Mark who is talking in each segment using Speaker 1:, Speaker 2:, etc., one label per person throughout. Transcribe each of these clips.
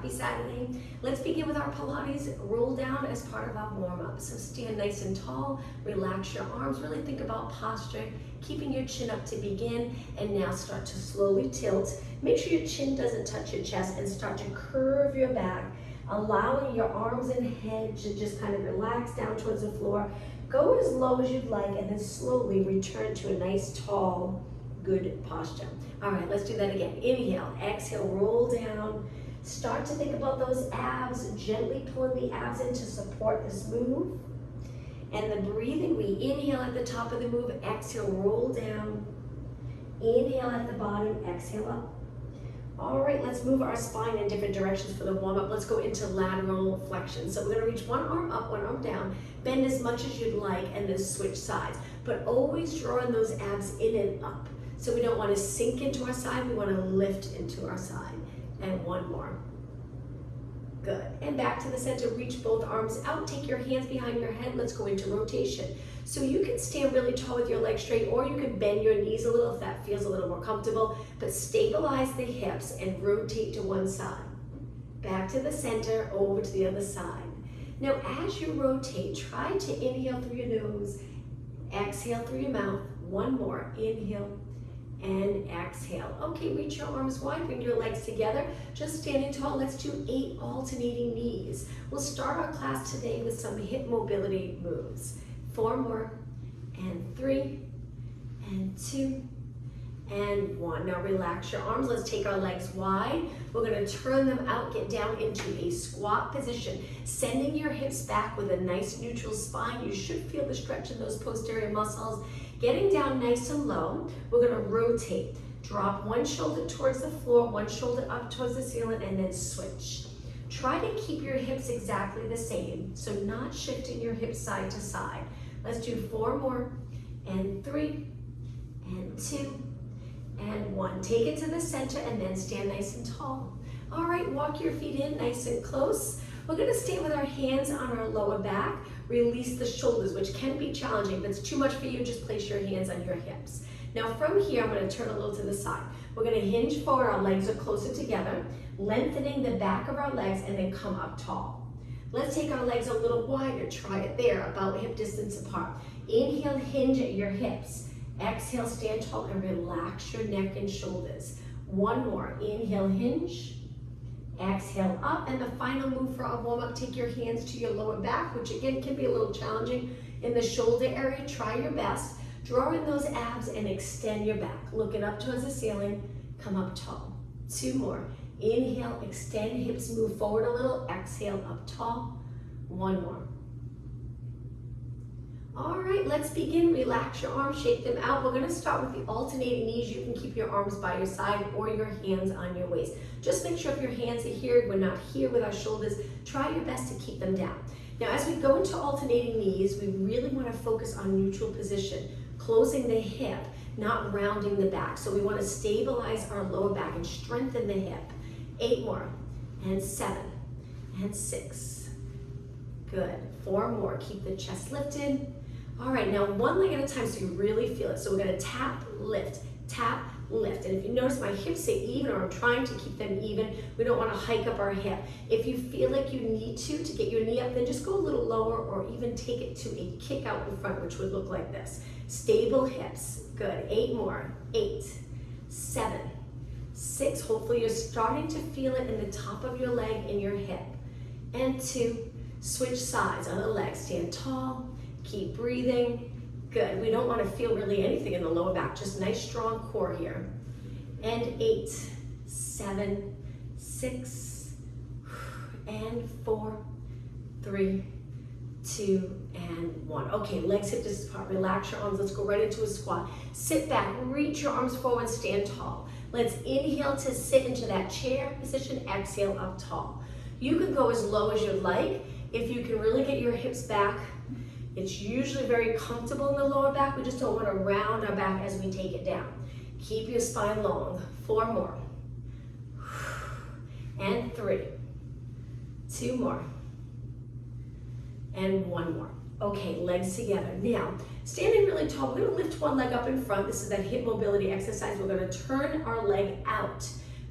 Speaker 1: Happy Saturday. Let's begin with our Pilates roll down as part of our warm-up. So stand nice and tall, relax your arms, really think about posture, keeping your chin up to begin, and now start to slowly tilt. Make sure your chin doesn't touch your chest and start to curve your back, allowing your arms and head to just kind of relax down towards the floor. Go as low as you'd like and then slowly return to a nice tall, good posture. All right, let's do that again. Inhale, exhale, roll down. Start to think about those abs, gently pulling the abs in to support this move. And the breathing, we inhale at the top of the move, exhale, roll down. Inhale at the bottom, exhale up. All right, let's move our spine in different directions for the warm-up. Let's go into lateral flexion. So we're gonna reach one arm up, one arm down, bend as much as you'd like, and then switch sides. But always drawing those abs in and up. So we don't want to sink into our side, we want to lift into our side. And one more. Good. And back to the center, reach both arms out, take your hands behind your head, let's go into rotation. So you can stand really tall with your legs straight, or you can bend your knees a little if that feels a little more comfortable, but stabilize the hips and rotate to one side. Back to the center, over to the other side. Now as you rotate, try to inhale through your nose, exhale through your mouth. One more, inhale and exhale. Okay, reach your arms wide, bring your legs together. Just standing tall, let's do 8 alternating knees. We'll start our class today with some hip mobility moves. 4 more, and 3, and 2, and 1. Now relax your arms, let's take our legs wide. We're gonna turn them out, get down into a squat position, sending your hips back with a nice neutral spine. You should feel the stretch in those posterior muscles. Getting down nice and low, we're gonna rotate. Drop one shoulder towards the floor, one shoulder up towards the ceiling, and then switch. Try to keep your hips exactly the same, so not shifting your hips side to side. Let's do 4 more, and 3, and 2, and 1. Take it to the center and then stand nice and tall. All right, walk your feet in nice and close. We're gonna stay with our hands on our lower back. Release the shoulders, which can be challenging. If it's too much for you, just place your hands on your hips. Now from here, I'm gonna turn a little to the side. We're gonna hinge forward, our legs are closer together, lengthening the back of our legs and then come up tall. Let's take our legs a little wider, try it there, about hip distance apart. Inhale, hinge at your hips. Exhale, stand tall and relax your neck and shoulders. One more, inhale, hinge. Exhale up, and the final move for our warm-up, take your hands to your lower back, which again can be a little challenging in the shoulder area. Try your best. Draw in those abs and extend your back. Looking up towards the ceiling, come up tall. 2 more. Inhale, extend hips, move forward a little. Exhale, up tall. 1 more. All right, let's begin. Relax your arms, shake them out. We're gonna start with the alternating knees. You can keep your arms by your side or your hands on your waist. Just make sure if your hands are here, we're not here with our shoulders, try your best to keep them down. Now, as we go into alternating knees, we really wanna focus on neutral position, closing the hip, not rounding the back. So we wanna stabilize our lower back and strengthen the hip. 8 more, and 7, and 6. Good, 4 more, keep the chest lifted. All right, now one leg at a time so you really feel it. So we're gonna tap, lift, and if you notice my hips stay even, or I'm trying to keep them even, we don't wanna hike up our hip. If you feel like you need to get your knee up, then just go a little lower or even take it to a kick out in front, which would look like this. Stable hips, good, 8 more, 8, 7, 6, hopefully you're starting to feel it in the top of your leg and your hip. And 2, switch sides on the leg, stand tall, keep breathing. Good, we don't want to feel really anything in the lower back, just nice strong core here. And 8, 7, 6, and 4, 3, 2, and 1. Okay, legs hip distance apart, relax your arms, let's go right into a squat. Sit back, reach your arms forward, stand tall. Let's inhale to sit into that chair position, exhale up tall. You can go as low as you'd like. If you can really get your hips back, it's usually very comfortable in the lower back. We just don't want to round our back as we take it down. Keep your spine long. 4 more. And 3. 2 more. And 1 more. Okay, legs together. Now, standing really tall, we're gonna lift one leg up in front. This is that hip mobility exercise. We're gonna turn our leg out.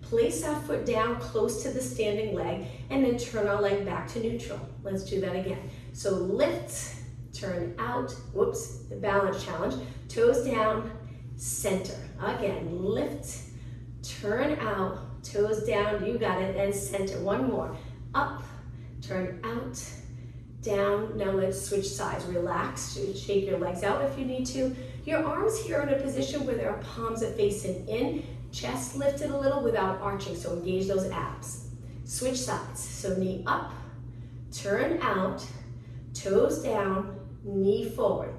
Speaker 1: Place our foot down close to the standing leg and then turn our leg back to neutral. Let's do that again. So lift, turn out, whoops, the balance challenge. Toes down, center. Again, lift, turn out, toes down, you got it, and center. One more. Up, turn out, down. Now let's switch sides. Relax, shake your legs out if you need to. Your arms here are in a position where their palms are facing in, chest lifted a little without arching, so engage those abs. Switch sides, so knee up, turn out, toes down, knee forward.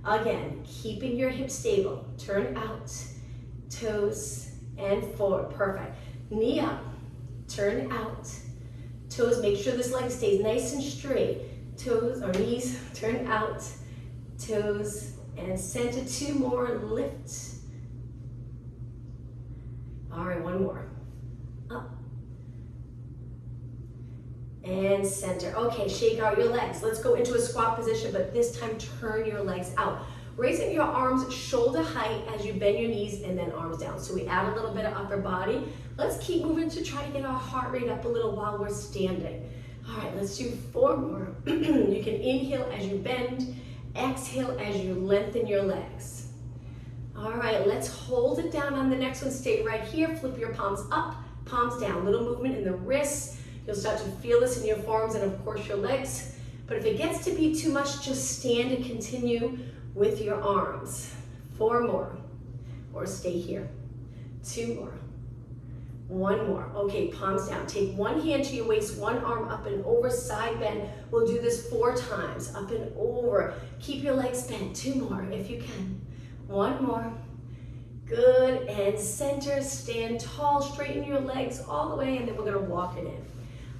Speaker 1: Again, keeping your hips stable. Turn out, toes, and forward. Perfect. Knee up, turn out, toes. Make sure this leg stays nice and straight. Toes or knees, turn out, toes, and center. Two more, lift. All right, one more. Up. And center. Okay, shake out your legs. Let's go into a squat position, but this time turn your legs out. Raising your arms shoulder height as you bend your knees and then arms down. So we add a little bit of upper body. Let's keep moving to try to get our heart rate up a little while we're standing. All right, let's do 4 more. You can inhale as you bend, exhale as you lengthen your legs. All right, let's hold it down on the next one. Stay right here. Flip your palms up, palms down. Little movement in the wrists. You'll start to feel this in your forearms and of course your legs. But if it gets to be too much, just stand and continue with your arms. 4 more, or stay here. 2 more. 1 more. Okay, palms down. Take one hand to your waist, one arm up and over, side bend. We'll do this 4 times, up and over. Keep your legs bent. 2 more if you can. 1 more. Good, and center, stand tall, straighten your legs all the way, and then we're gonna walk it in.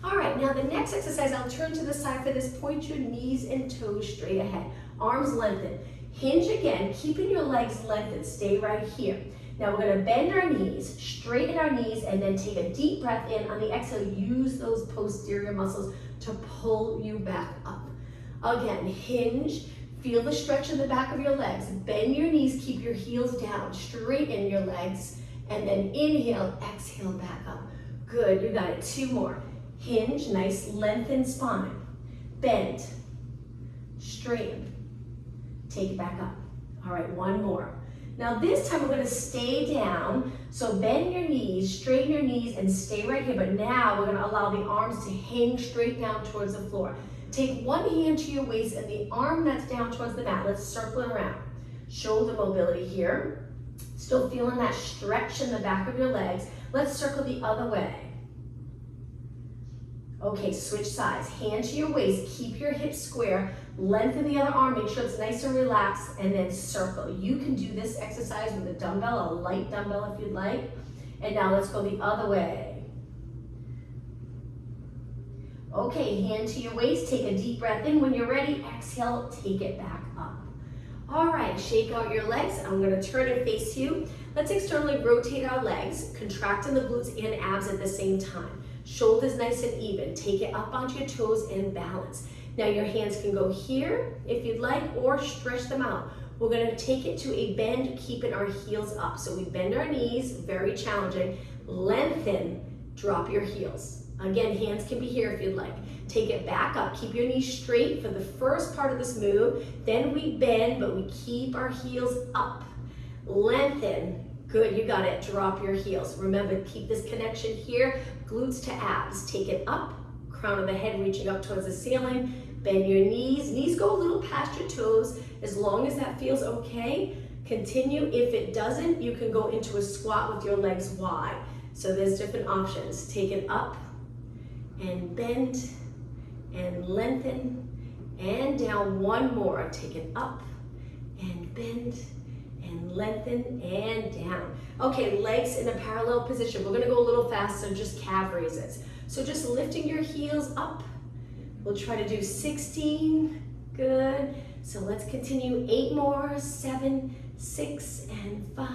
Speaker 1: All right, now the next exercise, I'll turn to the side for this. Point your knees and toes straight ahead. Arms lengthened. Hinge again, keeping your legs lengthened. Stay right here. Now we're gonna bend our knees, straighten our knees, and then take a deep breath in. On the exhale, use those posterior muscles to pull you back up. Again, hinge, feel the stretch in the back of your legs. Bend your knees, keep your heels down, straighten your legs, and then inhale, exhale, back up. Good, you got it. 2 more. Hinge, nice lengthened spine. Bend, straighten, take it back up. All right, 1 more. Now this time we're gonna stay down, so bend your knees, straighten your knees, and stay right here. But now we're gonna allow the arms to hang straight down towards the floor. Take one hand to your waist and the arm that's down towards the mat. Let's circle it around. Shoulder mobility here. Still feeling that stretch in the back of your legs. Let's circle the other way. Okay, switch sides. Hand to your waist, keep your hips square, lengthen the other arm, make sure it's nice and relaxed, and then circle. You can do this exercise with a dumbbell, a light dumbbell if you'd like. And now let's go the other way. Okay, hand to your waist, take a deep breath in. When you're ready, exhale, take it back up. All right, shake out your legs. I'm gonna turn and face you. Let's externally rotate our legs, contracting the glutes and abs at the same time. Shoulders nice and even. Take it up onto your toes and balance. Now your hands can go here if you'd like, or stretch them out. We're gonna take it to a bend, keeping our heels up. So we bend our knees, very challenging. Lengthen, drop your heels. Again, hands can be here if you'd like. Take it back up, keep your knees straight for the first part of this move. Then we bend, but we keep our heels up. Lengthen, good, you got it, drop your heels. Remember, keep this connection here, glutes to abs. Take it up, crown of the head reaching up towards the ceiling. Bend your knees, knees go a little past your toes. As long as that feels okay, continue. If it doesn't, you can go into a squat with your legs wide. So there's different options. Take it up and bend and lengthen and down. 1 more. Take it up and bend and lengthen and down. Okay, legs in a parallel position. We're gonna go a little faster, just calf raises. So just lifting your heels up. We'll try to do 16, good. So let's continue, 8 more, 7, 6, and 5.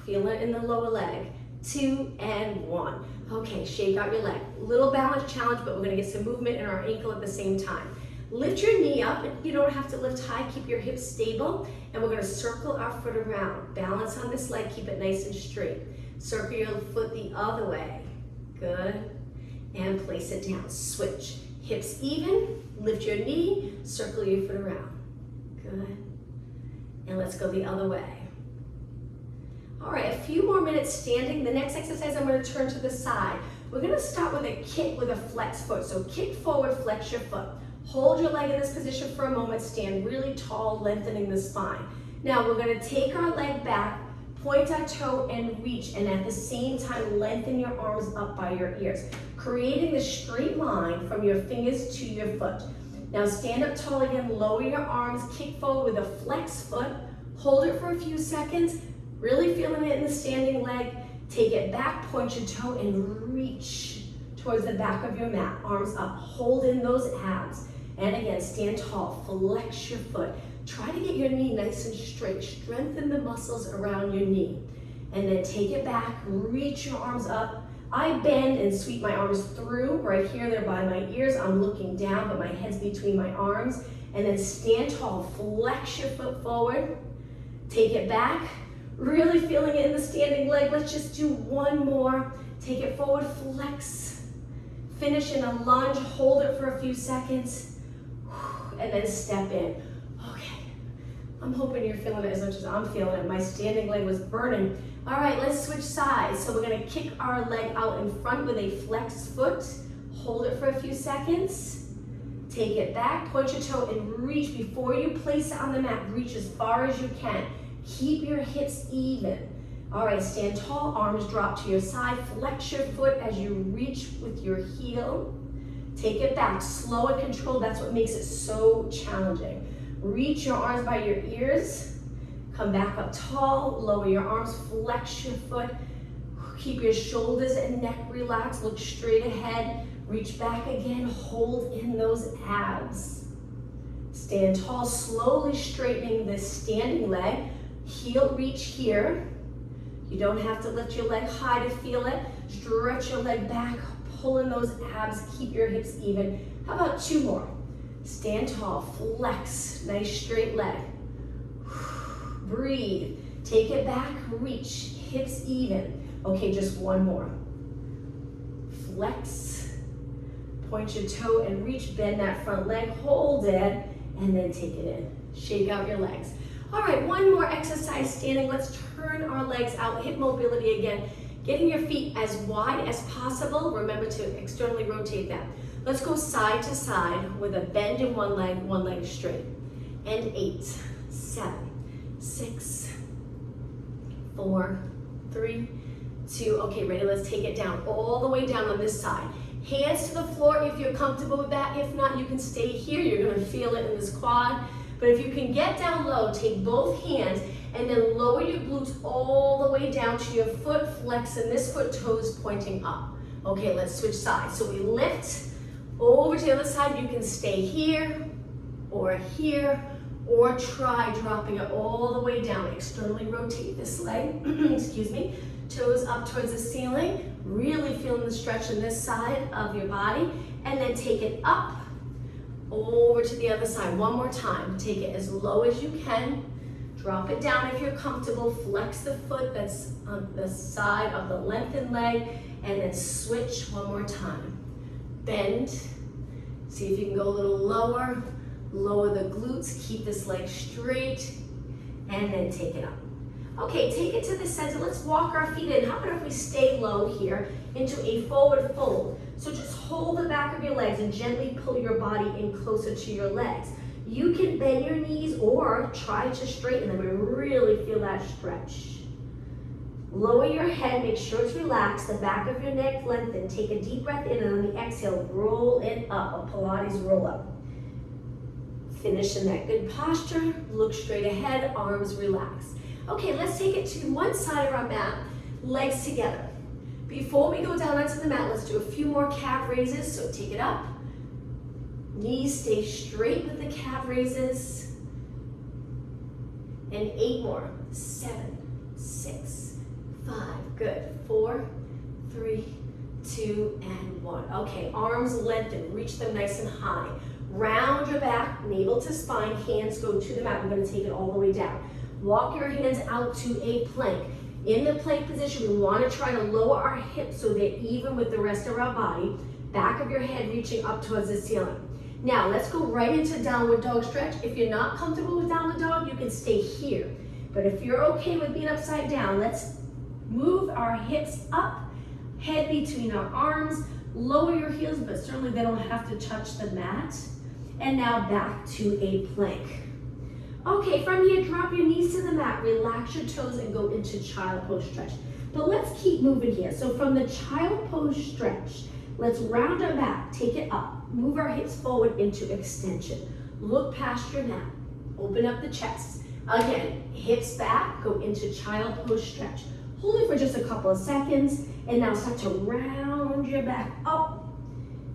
Speaker 1: Feel it in the lower leg, 2 and 1. Okay, shake out your leg. Little balance challenge, but we're gonna get some movement in our ankle at the same time. Lift your knee up, you don't have to lift high, keep your hips stable, and we're gonna circle our foot around. Balance on this leg, keep it nice and straight. Circle your foot the other way. Good. And place it down. Switch. Hips even. Lift your knee. Circle your foot around. Good. And let's go the other way. All right, a few more minutes standing. The next exercise, I'm going to turn to the side. We're going to start with a kick with a flex foot. So kick forward, flex your foot. Hold your leg in this position for a moment. Stand really tall, lengthening the spine. Now we're going to take our leg back, point our toe and reach, and at the same time lengthen your arms up by your ears, creating the straight line from your fingers to your foot. Now stand up tall again, lower your arms, kick forward with a flex foot, hold it for a few seconds, really feeling it in the standing leg. Take it back, point your toe and reach towards the back of your mat, arms up, hold in those abs. And again, stand tall, flex your foot. Try to get your knee nice and straight. Strengthen the muscles around your knee. And then take it back, reach your arms up. I bend and sweep my arms through, right here, they're by my ears. I'm looking down, but my head's between my arms. And then stand tall, flex your foot forward. Take it back, really feeling it in the standing leg. Let's just do one more. Take it forward, flex. Finish in a lunge, hold it for a few seconds. And then step in. Okay, I'm hoping you're feeling it as much as I'm feeling it. My standing leg was burning. All right, let's switch sides. So we're gonna kick our leg out in front with a flexed foot. Hold it for a few seconds. Take it back, point your toe and reach. Before you place it on the mat, reach as far as you can. Keep your hips even. All right, stand tall, arms drop to your side. Flex your foot as you reach with your heel. Take it back, slow and controlled. That's what makes it so challenging. Reach your arms by your ears. Come back up tall, lower your arms, flex your foot. Keep your shoulders and neck relaxed. Look straight ahead. Reach back again, hold in those abs. Stand tall, slowly straightening this standing leg. Heel reach here. You don't have to lift your leg high to feel it. Stretch your leg back. Pull in those abs, keep your hips even. How about two more? Stand tall, flex, nice straight leg. Breathe, take it back, reach, hips even. Okay, just one more. Flex, point your toe and reach, bend that front leg, hold it, and then take it in. Shake out your legs. All right, one more exercise standing. Let's turn our legs out, hip mobility again. Getting your feet as wide as possible. Remember to externally rotate them. Let's go side to side with a bend in one leg straight. And 8, 7, 6, 4, 3, 2. Okay, ready? Let's take it down, all the way down on this side. Hands to the floor if you're comfortable with that. If not, you can stay here. You're gonna feel it in this quad. But if you can get down low, take both hands and then lower your glutes all the way down to your foot, flexing this foot, toes pointing up. Okay, let's switch sides. So we lift over to the other side. You can stay here, or try dropping it all the way down. Externally rotate this leg, excuse me. Toes up towards the ceiling. Really feeling the stretch in this side of your body. And then take it up, over to the other side. One more time. Take it as low as you can. Drop it down if you're comfortable. Flex the foot that's on the side of the lengthened leg, and then switch one more time. Bend. See if you can go a little lower. Lower the glutes. Keep this leg straight, and then take it up. Okay, take it to the center. Let's walk our feet in. How about if we stay low here into a forward fold? So just hold the back of your legs and gently pull your body in closer to your legs. You can bend your knees or try to straighten them and really feel that stretch. Lower your head, make sure it's relaxed, the back of your neck lengthened. Take a deep breath in, and on the exhale, roll it up, a Pilates roll up. Finish in that good posture, look straight ahead, arms relaxed. Okay, let's take it to one side of our mat, legs together. Before we go down onto the mat, let's do a few more calf raises, so take it up. Knees stay straight with the calf raises. And 8 more. 7, 6, 5. Good. 4, 3, 2, and 1. Okay, arms lengthen. Reach them nice and high. Round your back, navel to spine. Hands go to the mat. We're going to take it all the way down. Walk your hands out to a plank. In the plank position, we want to try to lower our hips so they're even with the rest of our body. Back of your head reaching up towards the ceiling. Now, let's go right into downward dog stretch. If you're not comfortable with downward dog, you can stay here. But if you're okay with being upside down, let's move our hips up, head between our arms, lower your heels, but certainly they don't have to touch the mat. And now back to a plank. Okay, from here, drop your knees to the mat, relax your toes and go into child pose stretch. But let's keep moving here. So from the child pose stretch, let's round our back, take it up, move our hips forward into extension. Look past your mat, open up the chest. Again, hips back, go into child pose stretch. Hold it for just a couple of seconds, and now start to round your back up.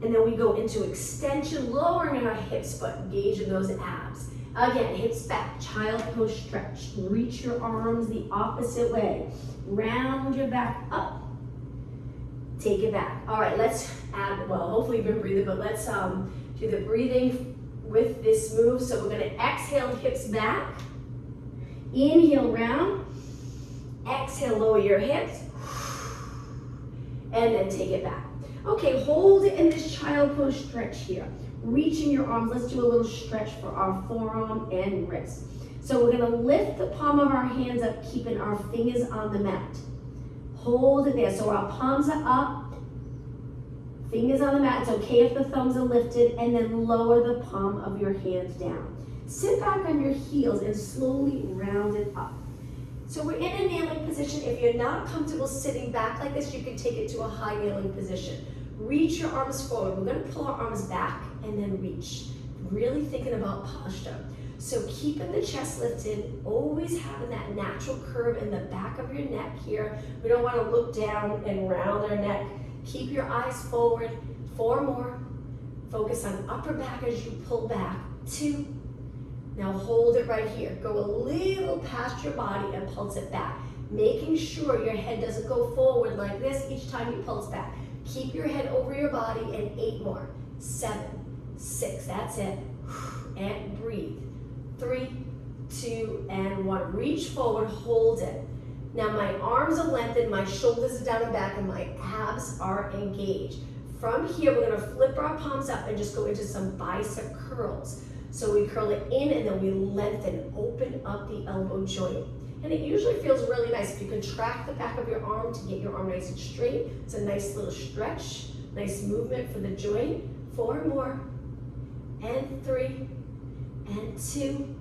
Speaker 1: And then we go into extension, lowering our hips, but engaging those abs. Again, hips back, child pose stretch. Reach your arms the opposite way. Round your back up. Take it back. All right, let's add, well, hopefully you've been breathing, but let's do the breathing with this move. So we're gonna exhale, hips back. Inhale, round. Exhale, lower your hips. And then take it back. Okay, hold it in this child pose stretch here. Reaching your arms, let's do a little stretch for our forearm and wrist. So we're gonna lift the palm of our hands up, keeping our fingers on the mat. Hold it there, so our palms are up, fingers on the mat. It's okay if the thumbs are lifted, and then lower the palm of your hands down. Sit back on your heels and slowly round it up. So we're in a kneeling position. If you're not comfortable sitting back like this, you can take it to a high kneeling position. Reach your arms forward. We're gonna pull our arms back and then reach. Really thinking about posture. So keeping the chest lifted, always having that natural curve in the back of your neck here. We don't wanna look down and round our neck. Keep your eyes forward. 4 more. Focus on upper back as you pull back. 2. Now hold it right here. Go a little past your body and pulse it back. Making sure your head doesn't go forward like this each time you pulse back. Keep your head over your body, and 8 more. 7, 6, that's it. And breathe. 3, 2, and 1. Reach forward, hold it. Now my arms are lengthened, my shoulders are down and back, and my abs are engaged. From here, we're gonna flip our palms up and just go into some bicep curls. So we curl it in and then we lengthen, open up the elbow joint. And it usually feels really nice. If you contract the back of your arm to get your arm nice and straight, it's a nice little stretch, nice movement for the joint. 4 more, and 3, and 2,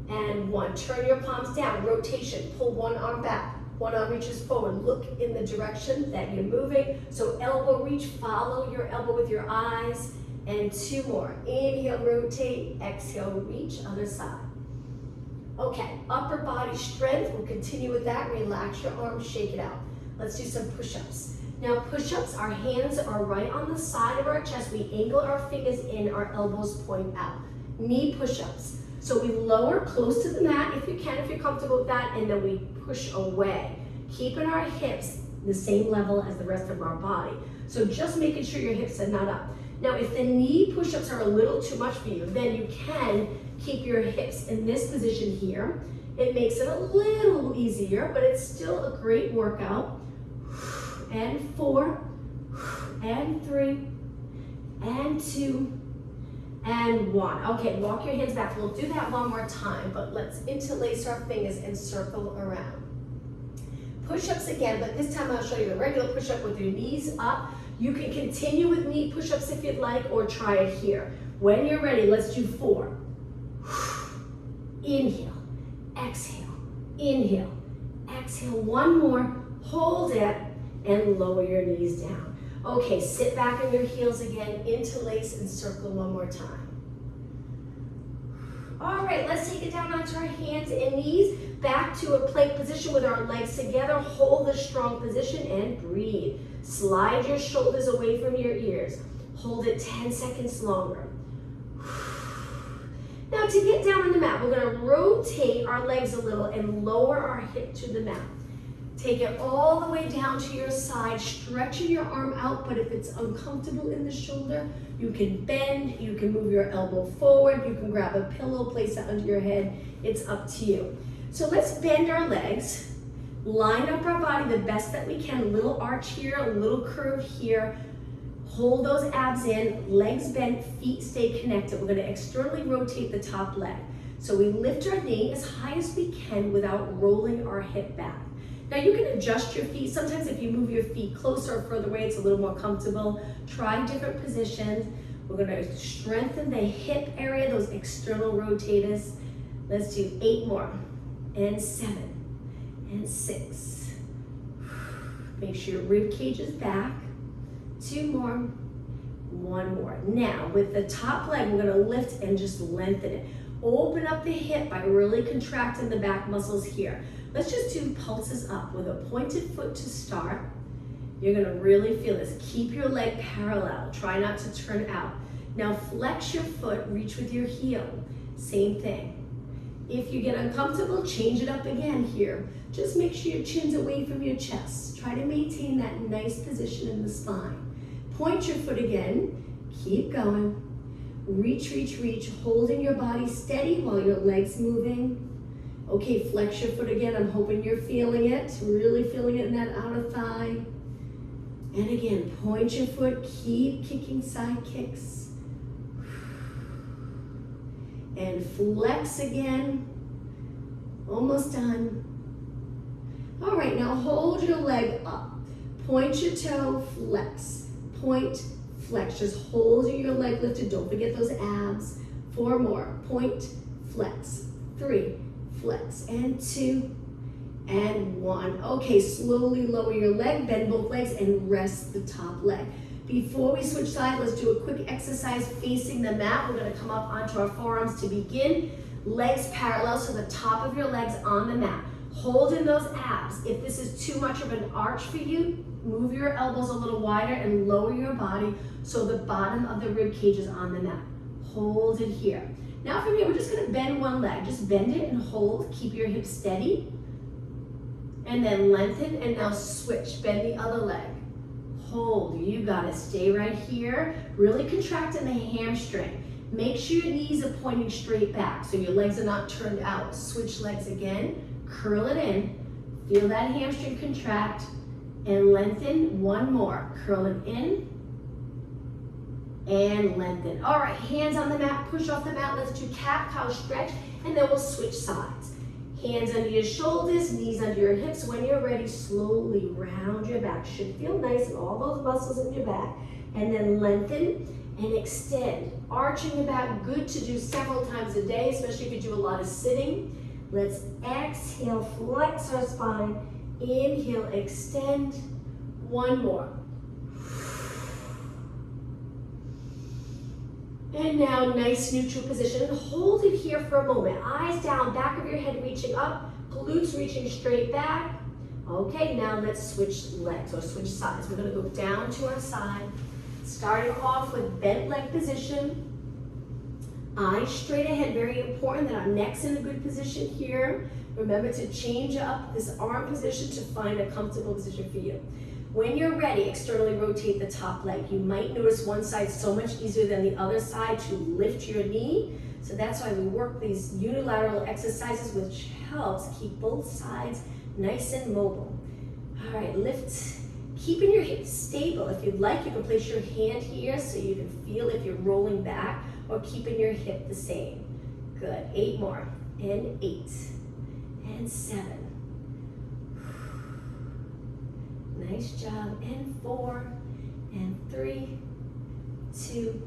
Speaker 1: and 1. Turn your palms down, rotation, pull one arm back. One arm reaches forward, look in the direction that you're moving. So elbow reach, follow your elbow with your eyes. And 2 more. Inhale, rotate, exhale, reach, other side. Okay, upper body strength. We'll continue with that. Relax your arms, shake it out. Let's do some push-ups. Now push-ups, our hands are right on the side of our chest. We angle our fingers in, our elbows point out. Knee push-ups. So we lower close to the mat if you can, if you're comfortable with that, and then we push away. Keeping our hips the same level as the rest of our body. So just making sure your hips are not up. Now, if the knee push-ups are a little too much for you, then you can keep your hips in this position here. It makes it a little easier, but it's still a great workout. And 4, and 3, and 2, and 1. Okay, walk your hands back. We'll do that one more time, but let's interlace our fingers and circle around. Push-ups again, but this time I'll show you the regular push-up with your knees up. You can continue with knee push-ups if you'd like, or try it here. When you're ready, let's do 4. Inhale, exhale, inhale, exhale. 1 more, hold it, and lower your knees down. Okay, sit back on your heels again, interlace and circle one more time. All right, let's take it down onto our hands and knees, back to a plank position with our legs together. Hold the strong position and breathe. Slide your shoulders away from your ears. Hold it 10 seconds longer. Now to get down on the mat, we're gonna rotate our legs a little and lower our hip to the mat. Take it all the way down to your side, stretching your arm out, but if it's uncomfortable in the shoulder, you can bend, you can move your elbow forward, you can grab a pillow, place it under your head. It's up to you. So let's bend our legs. Line up our body the best that we can. A little arch here, a little curve here. Hold those abs in, legs bent, feet stay connected. We're gonna externally rotate the top leg. So we lift our knee as high as we can without rolling our hip back. Now you can adjust your feet. Sometimes if you move your feet closer or further away, it's a little more comfortable. Try different positions. We're gonna strengthen the hip area, those external rotators. Let's do 8 more, and 7, and 6. Make sure your rib cage is back. 2 more, 1 more. Now with the top leg, we're gonna lift and just lengthen it. Open up the hip by really contracting the back muscles here. Let's just do pulses up with a pointed foot to start. You're gonna really feel this. Keep your leg parallel. Try not to turn out. Now flex your foot, reach with your heel. Same thing. If you get uncomfortable, change it up again here. Just make sure your chin's away from your chest. Try to maintain that nice position in the spine. Point your foot again. Keep going. Reach, reach, reach, holding your body steady while your legs moving. Okay, flex your foot again. I'm hoping you're feeling it, really feeling it in that outer thigh. And again, point your foot, keep kicking side kicks. And flex again. Almost done. All right, now hold your leg up. Point your toe, flex. Point, flex. Just hold your leg lifted. Don't forget those abs. 4 more. Point, flex. 3, flex. And 2, and 1. Okay, slowly lower your leg, bend both legs, and rest the top leg. Before we switch sides, let's do a quick exercise facing the mat. We're gonna come up onto our forearms to begin. Legs parallel, so the top of your legs on the mat. Hold in those abs. If this is too much of an arch for you, move your elbows a little wider and lower your body so the bottom of the rib cage is on the mat. Hold it here. Now from here, we're just gonna bend one leg. Just bend it and hold. Keep your hips steady. And then lengthen, and now switch. Bend the other leg. Hold. You gotta stay right here. Really contracting the hamstring. Make sure your knees are pointing straight back so your legs are not turned out. Switch legs again. Curl it in. Feel that hamstring contract. And lengthen. 1 more. Curl it in. And lengthen. All right, hands on the mat. Push off the mat. Let's do cat-cow stretch. And then we'll switch sides. Hands under your shoulders, knees under your hips. When you're ready, slowly round your back. Should feel nice in all those muscles in your back. And then lengthen and extend. Arching your back, good to do several times a day, especially if you do a lot of sitting. Let's exhale, flex our spine. Inhale, extend. 1 more. And now, nice neutral position. And hold it here for a moment. Eyes down, back of your head reaching up, glutes reaching straight back. Okay, now let's switch legs or switch sides. We're gonna go down to our side. Starting off with bent leg position. Eyes straight ahead, very important that our neck's in a good position here. Remember to change up this arm position to find a comfortable position for you. When you're ready, externally rotate the top leg. You might notice one side so much easier than the other side to lift your knee. So that's why we work these unilateral exercises, which helps keep both sides nice and mobile. All right, lift, keeping your hips stable. If you'd like, you can place your hand here so you can feel if you're rolling back or keeping your hip the same. Good, 8 more, and 8, and 7. Nice job, and 4, and 3, 2,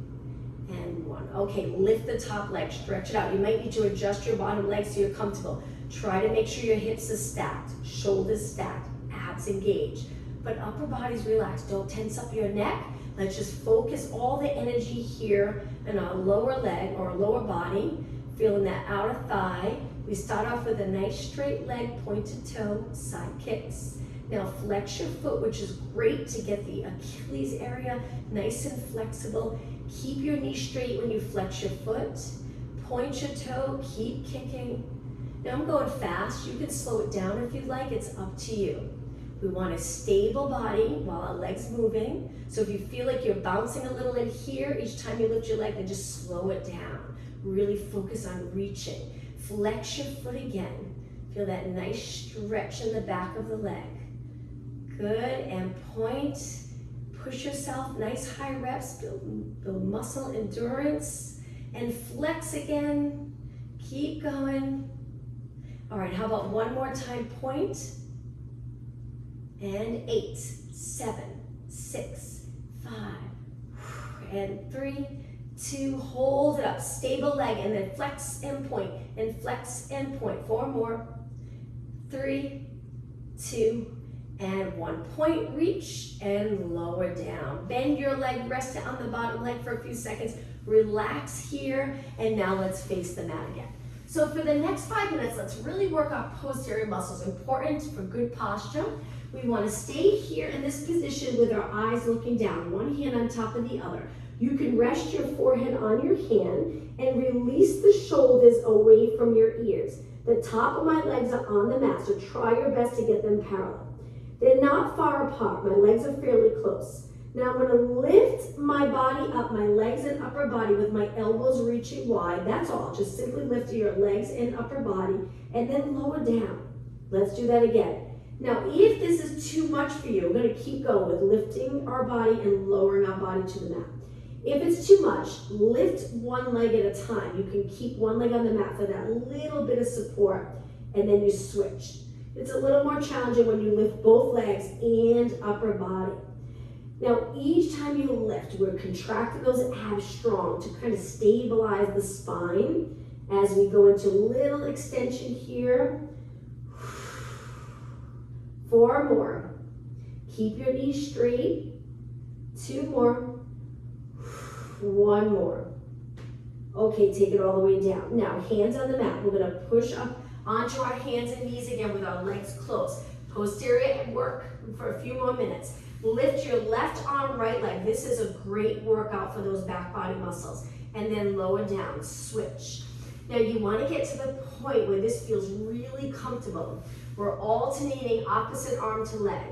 Speaker 1: and 1. Okay, lift the top leg, stretch it out. You might need to adjust your bottom leg so you're comfortable. Try to make sure your hips are stacked, shoulders stacked, abs engaged. But upper body's relaxed. Don't tense up your neck. Let's just focus all the energy here in our lower leg or lower body, feeling that outer thigh. We start off with a nice straight leg, pointed toe, side kicks. Now flex your foot, which is great to get the Achilles area nice and flexible. Keep your knee straight when you flex your foot. Point your toe, keep kicking. Now I'm going fast. You can slow it down if you'd like. It's up to you. We want a stable body while our leg's moving. So if you feel like you're bouncing a little in here, each time you lift your leg, then just slow it down. Really focus on reaching. Flex your foot again. Feel that nice stretch in the back of the leg. Good, and point. Push yourself, nice high reps, build muscle endurance, and flex again. Keep going. All right, how about one more time, point. And 8, 7, 6, 5, and 3, 2, hold it up, stable leg, and then flex and point, and flex and point. 4 more, 3, 2, and 1. Point, reach, and lower down. Bend your leg, rest it on the bottom leg for a few seconds. Relax here, and now let's face the mat again. So for the next 5 minutes, let's really work our posterior muscles. Important for good posture. We want to stay here in this position with our eyes looking down, one hand on top of the other. You can rest your forehead on your hand and release the shoulders away from your ears. The top of my legs are on the mat, so try your best to get them parallel. They're not far apart. My legs are fairly close. Now I'm going to lift my body up, my legs and upper body with my elbows reaching wide. That's all. Just simply lift your legs and upper body and then lower down. Let's do that again. Now, if this is too much for you, we're going to keep going with lifting our body and lowering our body to the mat. If it's too much, lift one leg at a time. You can keep one leg on the mat for that little bit of support, and then you switch. It's a little more challenging when you lift both legs and upper body. Now, each time you lift, we're contracting those abs strong to kind of stabilize the spine as we go into a little extension here. 4 more. Keep your knees straight. 2 more. 1 more. Okay, take it all the way down. Now, hands on the mat. We're going to push up onto our hands and knees again with our legs closed. Posterior at work for a few more minutes. Lift your left arm, right leg. This is a great workout for those back body muscles. And then lower down, switch. Now you want to get to the point where this feels really comfortable. We're alternating opposite arm to leg.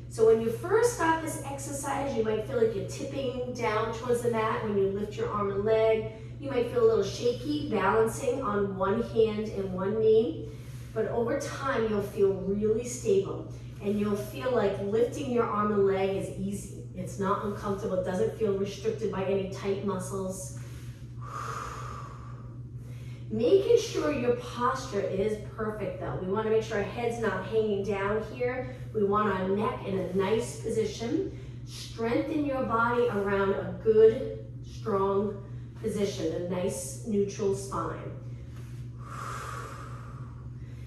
Speaker 1: So when you first start this exercise, you might feel like you're tipping down towards the mat when you lift your arm and leg. You might feel a little shaky, balancing on one hand and one knee. But over time, you'll feel really stable. And you'll feel like lifting your arm and leg is easy. It's not uncomfortable. It doesn't feel restricted by any tight muscles. Making sure your posture is perfect though. We want to make sure our head's not hanging down here. We want our neck in a nice position. Strengthen your body around a good, strong position, a nice neutral spine.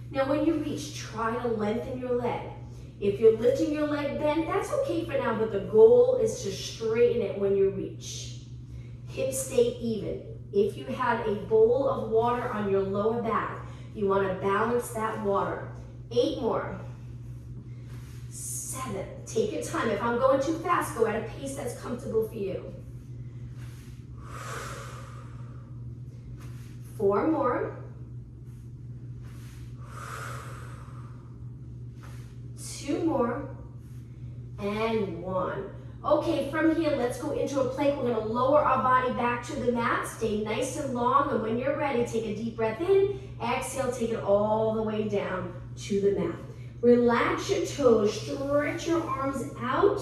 Speaker 1: Now when you reach, try to lengthen your leg. If you're lifting your leg bent, that's okay for now, but the goal is to straighten it when you reach. Hips stay even. If you had a bowl of water on your lower back, you want to balance that water. 8 more. 7. Take your time. If I'm going too fast, go at a pace that's comfortable for you. 4 more. 2 more. And 1. Okay, from here, let's go into a plank. We're going to lower our body back to the mat. Stay nice and long, and when you're ready, take a deep breath in. Exhale, take it all the way down to the mat. Relax your toes, stretch your arms out,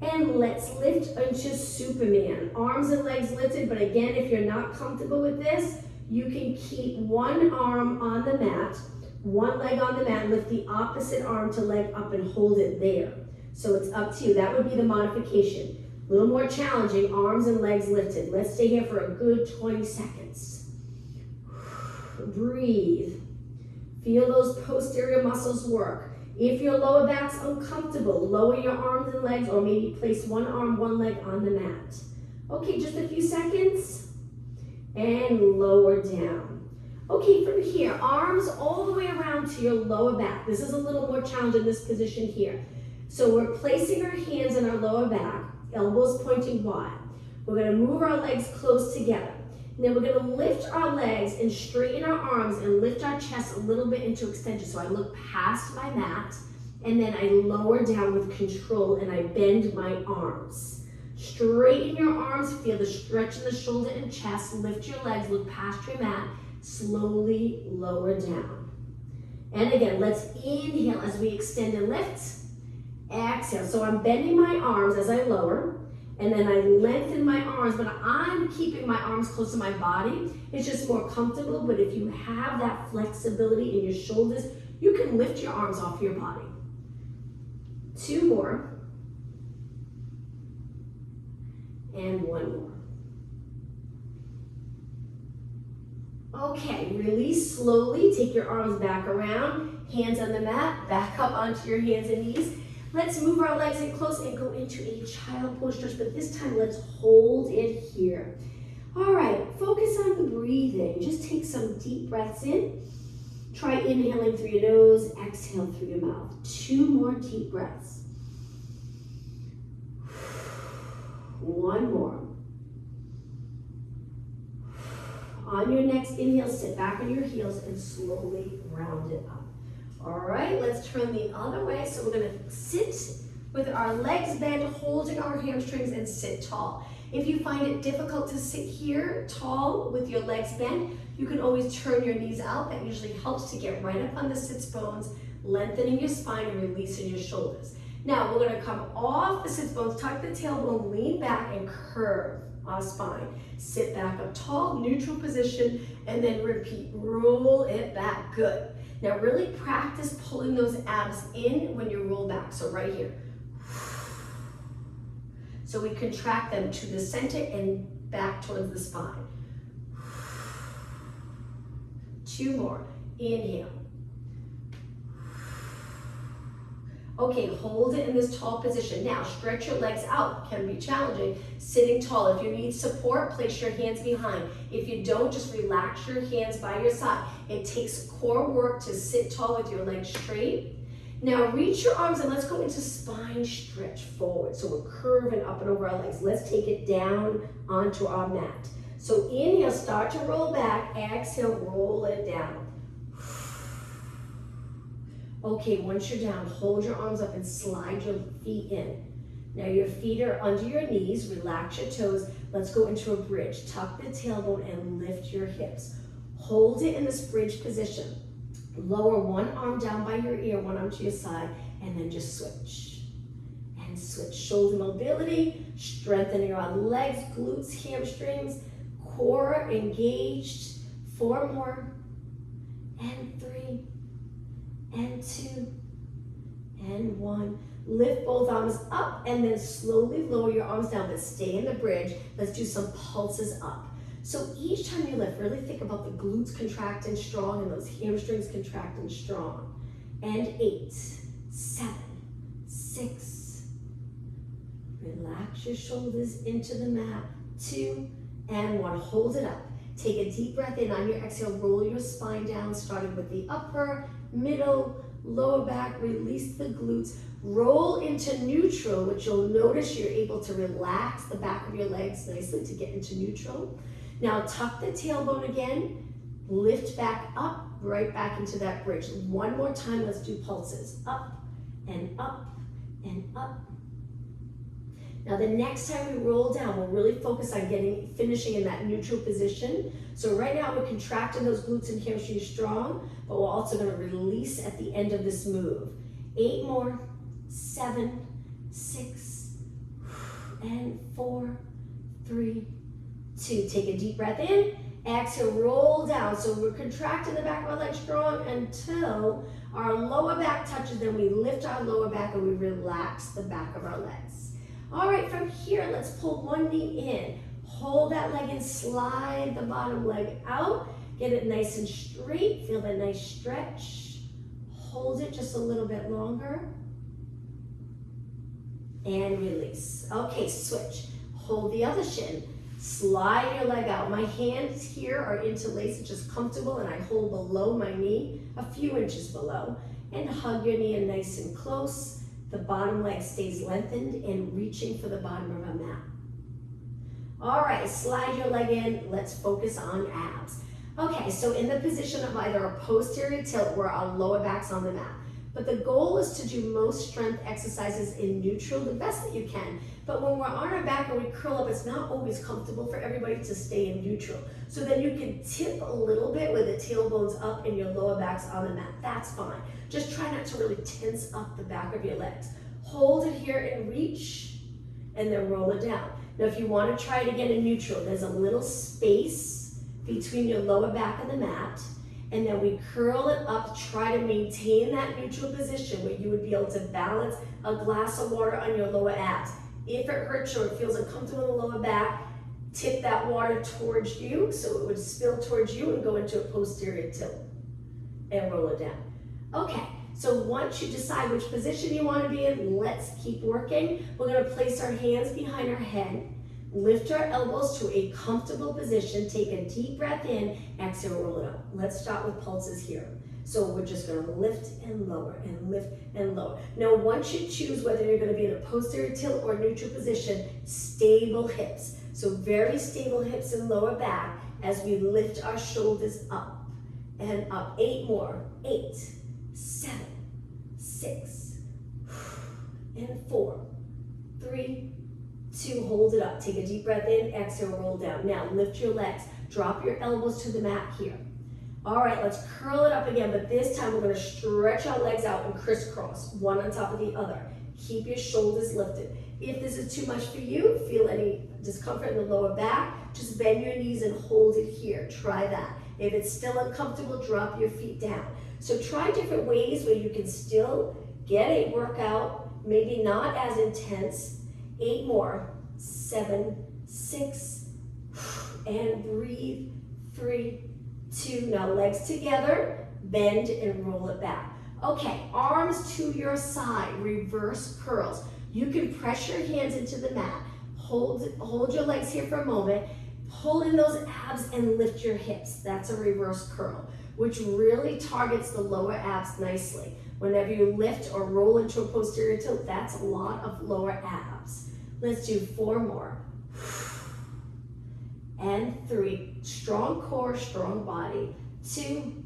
Speaker 1: and let's lift into Superman. Arms and legs lifted, but again, if you're not comfortable with this, you can keep one arm on the mat, one leg on the mat, lift the opposite arm to leg up and hold it there. So it's up to you. That would be the modification. A little more challenging, arms and legs lifted. Let's stay here for a good 20 seconds. Breathe. Feel those posterior muscles work. If your lower back's uncomfortable, lower your arms and legs, or maybe place one arm, one leg on the mat. Okay, just a few seconds. And lower down. Okay, from here, arms all the way around to your lower back. This is a little more challenging, this position here. So we're placing our hands in our lower back, elbows pointing wide. We're going to move our legs close together. And then we're going to lift our legs and straighten our arms and lift our chest a little bit into extension. So I look past my mat, and then I lower down with control, and I bend my arms. Straighten your arms, feel the stretch in the shoulder and chest. Lift your legs, look past your mat, slowly lower down. And again, let's inhale as we extend and lift. Exhale. So I'm bending my arms as I lower, and then I lengthen my arms, but I'm keeping my arms close to my body. It's just more comfortable, but if you have that flexibility in your shoulders, you can lift your arms off your body. 2 more. And 1 more. Okay, release slowly. Take your arms back around, hands on the mat, back up onto your hands and knees. Let's move our legs in close and go into a child pose stretch, but this time let's hold it here. All right, focus on the breathing. Just take some deep breaths in. Try inhaling through your nose, exhale through your mouth. 2 more deep breaths. 1 more. On your next inhale, sit back on your heels and slowly round it up. All right, let's turn the other way. So we're gonna sit with our legs bent, holding our hamstrings, and sit tall. If you find it difficult to sit here tall with your legs bent, you can always turn your knees out. That usually helps to get right up on the sits bones, lengthening your spine and releasing your shoulders. Now we're gonna come off the sits bones, tuck the tailbone, lean back and curve our spine. Sit back up tall, neutral position, and then repeat, roll it back, good. Now really practice pulling those abs in when you roll back, so right here. So we contract them to the center and back towards the spine. 2 more, inhale. Okay, hold it in this tall position. Now, stretch your legs out. Can be challenging. Sitting tall. If you need support, place your hands behind. If you don't, just relax your hands by your side. It takes core work to sit tall with your legs straight. Now, reach your arms and let's go into spine stretch forward. So we're curving up and over our legs. Let's take it down onto our mat. So inhale, start to roll back. Exhale, roll it down. Okay, once you're down, hold your arms up and slide your feet in. Now your feet are under your knees, relax your toes. Let's go into a bridge. Tuck the tailbone and lift your hips. Hold it in this bridge position. Lower one arm down by your ear, one arm to your side, and then just switch. And switch. Shoulder mobility, strengthening your legs, glutes, hamstrings, core engaged. 4 more, and 3, and 2, and 1. Lift both arms up and then slowly lower your arms down, but stay in the bridge. Let's do some pulses up. So each time you lift, really think about the glutes contracting strong and those hamstrings contracting strong. And 8, 7, 6. Relax your shoulders into the mat. 2, and 1. Hold it up. Take a deep breath in. On your exhale, roll your spine down, starting with the upper, middle, lower back. Release the glutes. Roll into neutral, which you'll notice you're able to relax the back of your legs nicely to get into neutral. Now tuck the tailbone again, lift back up, right back into that bridge. One more time, let's do pulses. Up and up and up. Now the next time we roll down, we'll really focus on finishing in that neutral position. So right now we're contracting those glutes and hamstrings strong, but we're also gonna release at the end of this move. 8 more, 7, 6, and 4, 3, 2. Take a deep breath in, exhale, roll down. So we're contracting the back of our legs strong until our lower back touches, then we lift our lower back and we relax the back of our legs. All right, from here, let's pull one knee in. Hold that leg and slide the bottom leg out. Get it nice and straight. Feel that nice stretch. Hold it just a little bit longer. And release. Okay, switch. Hold the other shin. Slide your leg out. My hands here are interlaced, just comfortable, and I hold below my knee, a few inches below. And hug your knee in nice and close. The bottom leg stays lengthened and reaching for the bottom of our mat. All right, slide your leg in. Let's focus on abs. Okay, so in the position of either a posterior tilt where our lower back's on the mat, But the goal is to do most strength exercises in neutral the best that you can. But when we're on our back and we curl up, it's not always comfortable for everybody to stay in neutral. So then you can tip a little bit with the tailbones up and your lower back's on the mat. That's fine. Just try not to really tense up the back of your legs. Hold it here and reach, and then roll it down. Now if you want to try it again in neutral, there's a little space between your lower back and the mat, and then we curl it up, try to maintain that neutral position where you would be able to balance a glass of water on your lower abs. If it hurts or it feels uncomfortable in the lower back, tip that water towards you so it would spill towards you and go into a posterior tilt and roll it down. Okay, so once you decide which position you want to be in, let's keep working. We're going to place our hands behind our head, lift our elbows to a comfortable position, take a deep breath in, exhale, roll it up. Let's start with pulses here. So we're just going to lift and lower and lift and lower. Now once you choose whether you're going to be in a posterior tilt or neutral position, stable hips. So very stable hips and lower back as we lift our shoulders up and up. 8 more. 8, 7, 6, and 4, 3, 2, hold it up. Take a deep breath in, exhale, roll down. Now lift your legs, drop your elbows to the mat here. All right, let's curl it up again, but this time we're going to stretch our legs out and crisscross, one on top of the other. Keep your shoulders lifted. If this is too much for you, feel any discomfort in the lower back, just bend your knees and hold it here. Try that. If it's still uncomfortable, drop your feet down. So try different ways where you can still get a workout, maybe not as intense. 8 more. 7, 6, and breathe. 3, 2, now legs together, bend and roll it back. Okay, arms to your side, reverse curls. You can press your hands into the mat, hold your legs here for a moment, pull in those abs and lift your hips. That's a reverse curl, which really targets the lower abs nicely. Whenever you lift or roll into a posterior tilt, that's a lot of lower abs. Let's do 4 more. And 3, strong core, strong body. 2,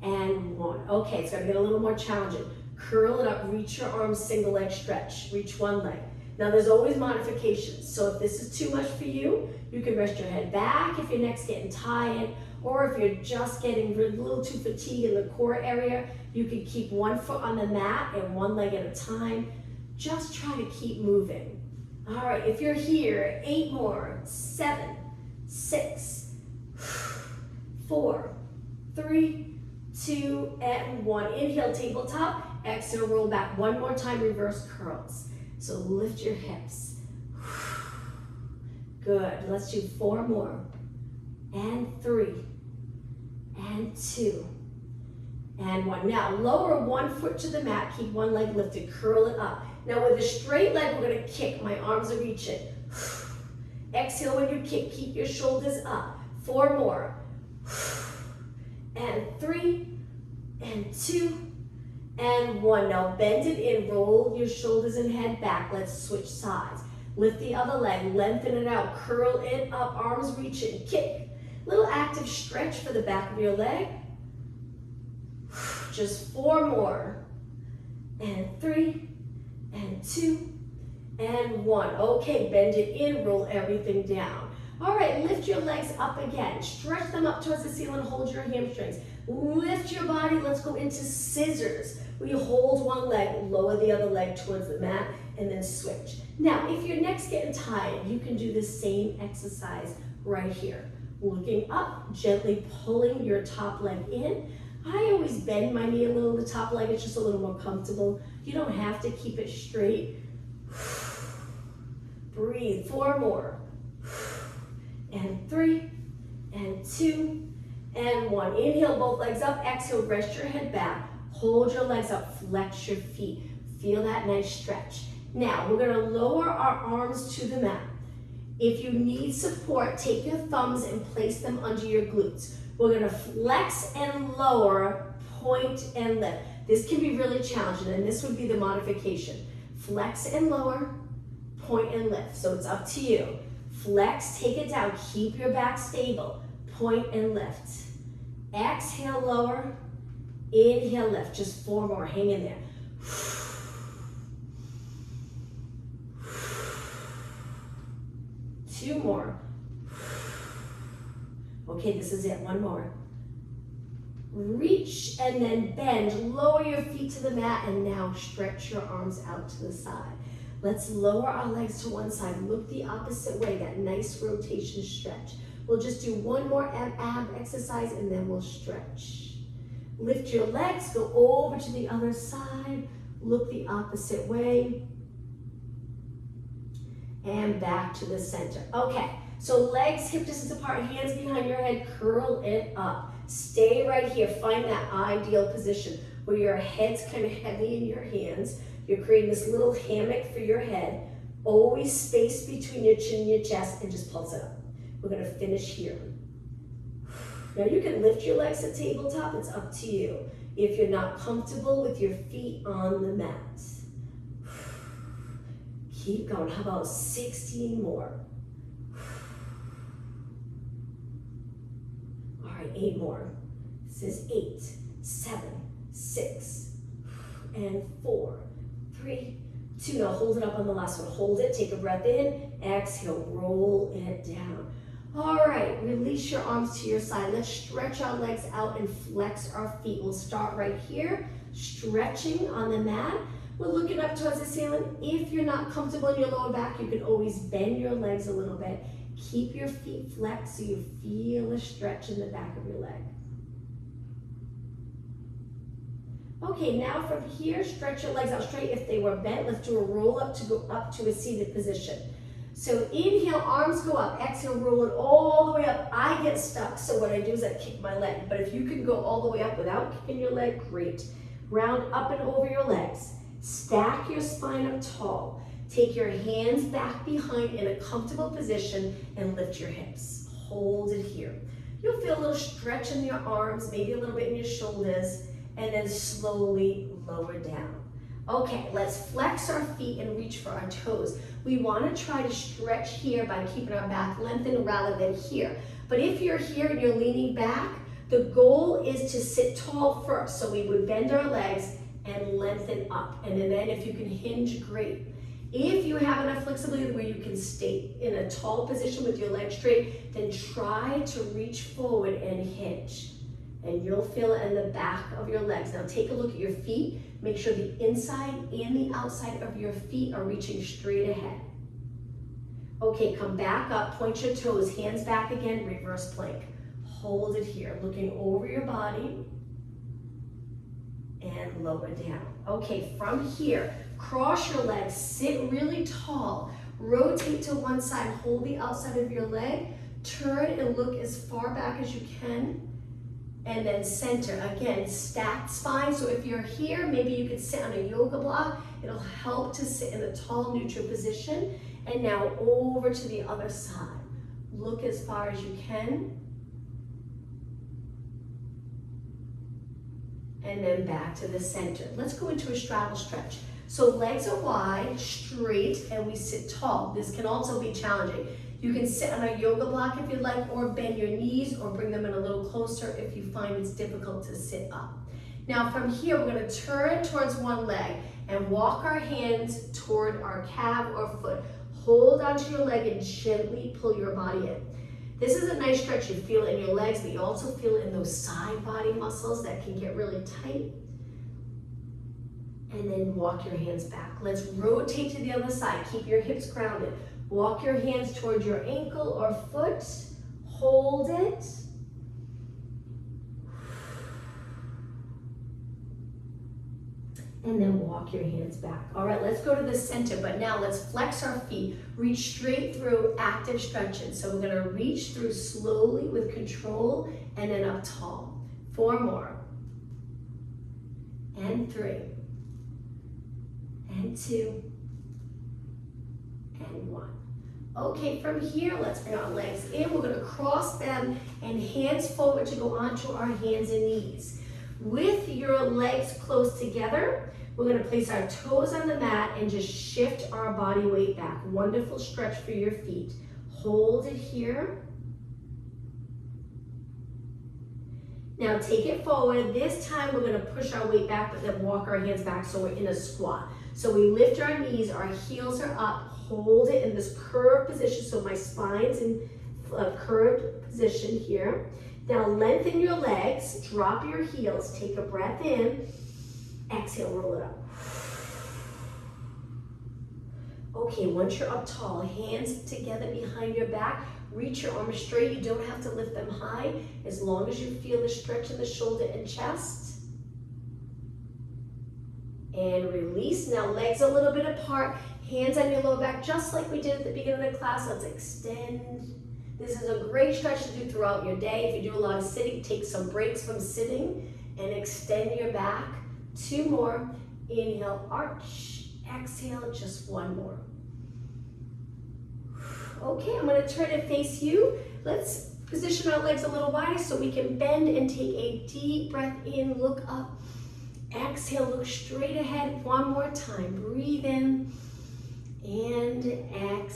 Speaker 1: and 1. Okay, it's gonna get a little more challenging. Curl it up, reach your arms, single leg stretch, reach one leg. Now there's always modifications, so if this is too much for you, you can rest your head back if your neck's getting tired, or if you're just getting a little too fatigued in the core area, you can keep one foot on the mat and one leg at a time. Just try to keep moving. All right, if you're here, 8 more, 7, 6, 4, 3, 2, and 1. Inhale, tabletop. Exhale, roll back. One more time, reverse curls. So lift your hips. Good. Let's do 4 more. And 3, and 2, and 1. Now lower one foot to the mat. Keep one leg lifted. Curl it up. Now with a straight leg, we're going to kick. My arms are reaching. Exhale when you kick. Keep your shoulders up. 4 more. And 3, and 2, and 1. Now bend it in, roll your shoulders and head back. Let's switch sides. Lift the other leg, lengthen it out, curl it up, arms reaching, kick. Little active stretch for the back of your leg. Just 4 more. And 3, and 2, and 1. Okay, bend it in, roll everything down. All right, lift your legs up again. Stretch them up towards the ceiling, hold your hamstrings. Lift your body, let's go into scissors. We hold one leg, lower the other leg towards the mat, and then switch. Now, if your neck's getting tired, you can do the same exercise right here. Looking up, gently pulling your top leg in. I always bend my knee a little, the top leg, it's just a little more comfortable. You don't have to keep it straight. Breathe, 4 more. And 3, and 2, and 1. Inhale, both legs up. Exhale, rest your head back. Hold your legs up, flex your feet. Feel that nice stretch. Now, we're gonna lower our arms to the mat. If you need support, take your thumbs and place them under your glutes. We're gonna flex and lower, point and lift. This can be really challenging, and this would be the modification. Flex and lower, point and lift. So it's up to you. Flex, take it down, keep your back stable, point and lift. Exhale, lower, Inhale, lift. Just 4 more. Hang in there. 2 more. Okay, this is it. 1 more. Reach and then bend. Lower your feet to the mat and now stretch your arms out to the side. Let's lower our legs to one side. Look the opposite way, that nice rotation stretch. We'll just do 1 more ab exercise and then we'll stretch. Lift your legs, go over to the other side. Look the opposite way. And back to the center. Okay, so legs hip distance apart, hands behind your head, curl it up. Stay right here, find that ideal position where your head's kind of heavy in your hands. You're creating this little hammock for your head. Always space between your chin and your chest and just pulse it up. We're gonna finish here. Now you can lift your legs to tabletop, it's up to you. If you're not comfortable with your feet on the mat. Keep going, how about 16 more? All right, 8 more. This is 8, 7, 6, and 4, 3, 2. Now hold it up on the last one. Hold it, take a breath in, exhale, roll it down. All right, release your arms to your side. Let's stretch our legs out and flex our feet. We'll start right here, stretching on the mat. We're looking up towards the ceiling. If you're not comfortable in your lower back, you can always bend your legs a little bit. Keep your feet flexed so you feel a stretch in the back of your leg. Okay, now from here, stretch your legs out straight. If they were bent, let's do a roll up to go up to a seated position. So inhale, arms go up. Exhale, roll it all the way up. I get stuck, so what I do is I kick my leg. But if you can go all the way up without kicking your leg, great. Round up and over your legs. Stack your spine up tall. Take your hands back behind in a comfortable position and lift your hips. Hold it here. You'll feel a little stretch in your arms, maybe a little bit in your shoulders, and then slowly lower down. Okay, let's flex our feet and reach for our toes. We want to try to stretch here by keeping our back lengthened rather than here. But if you're here and you're leaning back, the goal is to sit tall first. So we would bend our legs and lengthen up. And then if you can hinge, great. If you have enough flexibility where you can stay in a tall position with your legs straight, then try to reach forward and hinge. And you'll feel it in the back of your legs. Now take a look at your feet. Make sure the inside and the outside of your feet are reaching straight ahead. Okay, come back up, point your toes, hands back again, reverse plank. Hold it here, looking over your body and lower down. Okay, from here, cross your legs, sit really tall, rotate to one side, hold the outside of your leg, turn and look as far back as you can, and then center. Again, stacked spine. So if you're here, maybe you could sit on a yoga block. It'll help to sit in a tall neutral position. And now over to the other side. Look as far as you can. And then back to the center. Let's go into a straddle stretch. So legs are wide, straight, and we sit tall. This can also be challenging. You can sit on a yoga block if you'd like, or bend your knees, or bring them in a little closer if you find it's difficult to sit up. Now from here, we're gonna turn towards one leg and walk our hands toward our calf or foot. Hold onto your leg and gently pull your body in. This is a nice stretch. You feel it in your legs, but you also feel it in those side body muscles that can get really tight. And then walk your hands back. Let's rotate to the other side. Keep your hips grounded. Walk your hands towards your ankle or foot. Hold it. And then walk your hands back. All right, let's go to the center, but now let's flex our feet. Reach straight through, active stretching. So we're gonna reach through slowly with control and then up tall. 4 more. And 3. And 2. And 1. Okay, from here, let's bring our legs in. We're gonna cross them and hands forward to go onto our hands and knees. With your legs close together, we're gonna place our toes on the mat and just shift our body weight back. Wonderful stretch for your feet. Hold it here. Now take it forward. This time we're gonna push our weight back, but then walk our hands back so we're in a squat. So we lift our knees, our heels are up, hold it in this curved position. So my spine's in a curved position here. Now lengthen your legs, drop your heels, take a breath in, exhale, roll it up. Okay, once you're up tall, hands together behind your back, reach your arms straight. You don't have to lift them high as long as you feel the stretch in the shoulder and chest. And release. Now legs a little bit apart, hands on your lower back, just like we did at the beginning of the class. Let's extend. This is a great stretch to do throughout your day. If you do a lot of sitting, take some breaks from sitting and extend your back. 2 more. Inhale, arch. Exhale, just 1 more. Okay, I'm going to turn and face you. Let's position our legs a little wider so we can bend and take a deep breath in. Look up. Exhale, look straight ahead. 1 more time. Breathe in and exhale.